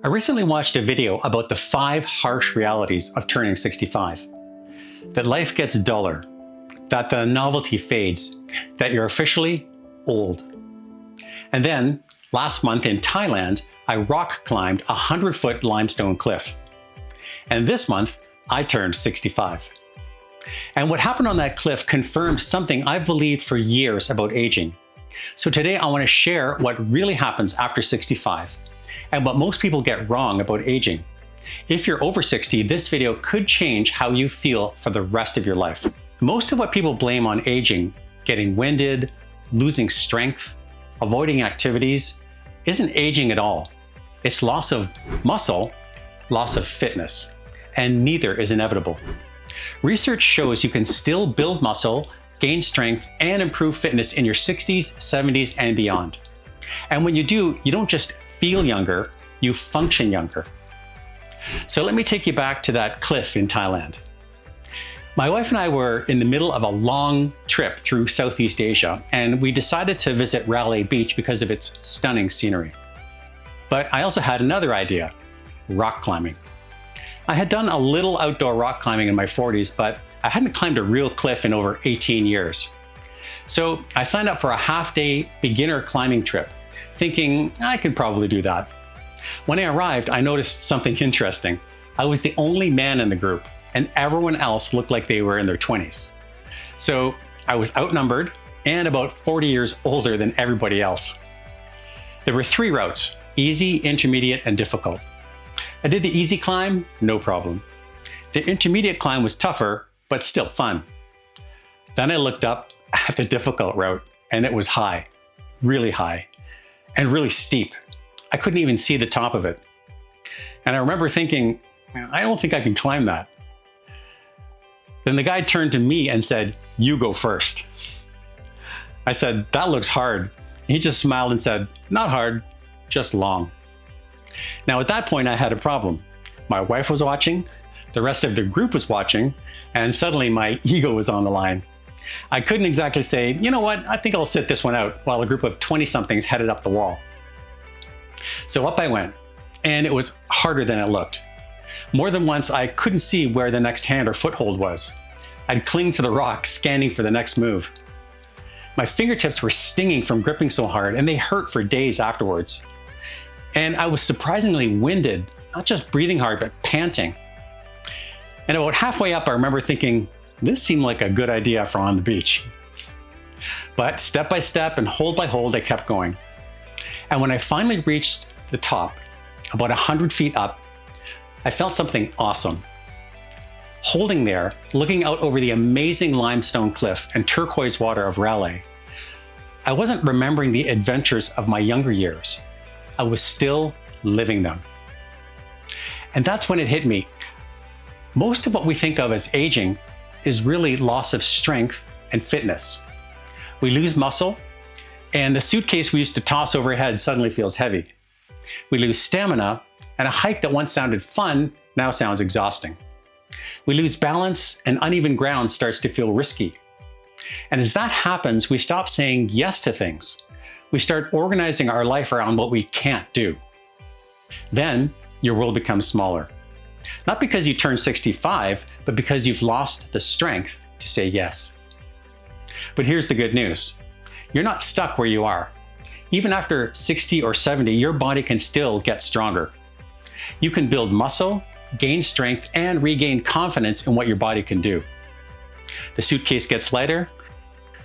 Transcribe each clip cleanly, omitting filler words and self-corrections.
I recently watched a video about the 5 harsh realities of turning 65. That life gets duller, that the novelty fades, that you're officially old. And then, last month in Thailand, I rock climbed a 100-foot limestone cliff. And this month, I turned 65. And what happened on that cliff confirmed something I've believed for years about aging. So today I want to share what really happens after 65 and what most people get wrong about aging. If you're over 60, this video could change how you feel for the rest of your life. Most of what people blame on aging, getting winded, losing strength, avoiding activities, isn't aging at all. It's loss of muscle, loss of fitness, and neither is inevitable. Research shows you can still build muscle, gain strength, and improve fitness in your 60s, 70s, and beyond. And when you do, you don't just feel younger, you function younger. So let me take you back to that cliff in Thailand. My wife and I were in the middle of a long trip through Southeast Asia, and we decided to visit Railay Beach because of its stunning scenery. But I also had another idea: rock climbing. I had done a little outdoor rock climbing in my 40s, but I hadn't climbed a real cliff in over 18 years. So I signed up for a half-day beginner climbing trip, thinking I could probably do that. When I arrived, I noticed something interesting. I was the only man in the group, and everyone else looked like they were in their 20s. So I was outnumbered and about 40 years older than everybody else. There were 3 routes: easy, intermediate, and difficult. I did the easy climb, no problem. The intermediate climb was tougher, but still fun. Then I looked up at the difficult route, and it was high, really high, and really steep. I couldn't even see the top of it. And I remember thinking, I don't think I can climb that. Then the guide turned to me and said, "You go first." I said, "That looks hard." He just smiled and said, "Not hard, just long." Now at that point I had a problem. My wife was watching, the rest of the group was watching, and suddenly my ego was on the line. I couldn't exactly say, "You know what, I think I'll sit this one out," while a group of 20-somethings headed up the wall. So up I went, and it was harder than it looked. More than once I couldn't see where the next hand or foothold was. I'd cling to the rock, scanning for the next move. My fingertips were stinging from gripping so hard, and they hurt for days afterwards. And I was surprisingly winded, not just breathing hard, but panting. And about halfway up, I remember thinking, this seemed like a good idea for on the beach. But step by step and hold by hold, I kept going. And when I finally reached the top, about 100 feet up, I felt something awesome. Holding there, looking out over the amazing limestone cliff and turquoise water of Railay, I wasn't remembering the adventures of my younger years. I was still living them. And that's when it hit me. Most of what we think of as aging is really loss of strength and fitness. We lose muscle, and the suitcase we used to toss overhead suddenly feels heavy. We lose stamina, and a hike that once sounded fun now sounds exhausting. We lose balance, and uneven ground starts to feel risky. And as that happens, we stop saying yes to things. We start organizing our life around what we can't do. Then your world becomes smaller. Not because you turned 65, but because you've lost the strength to say yes. But here's the good news. You're not stuck where you are. Even after 60 or 70, your body can still get stronger. You can build muscle, gain strength, and regain confidence in what your body can do. The suitcase gets lighter,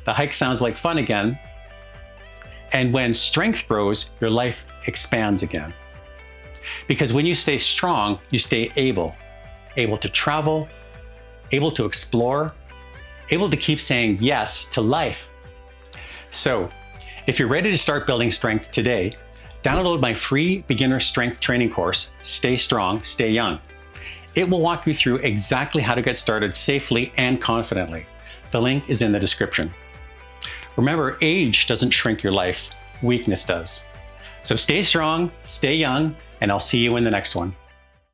the hike sounds like fun again, and when strength grows, your life expands again. Because when you stay strong, you stay able to travel, able to explore, able to keep saying yes to life. So, if you're ready to start building strength today, download my free beginner strength training course, Stay Strong, Stay Young. It will walk you through exactly how to get started safely and confidently. The link is in the description. Remember, age doesn't shrink your life, weakness does. So stay strong, stay young, and I'll see you in the next one.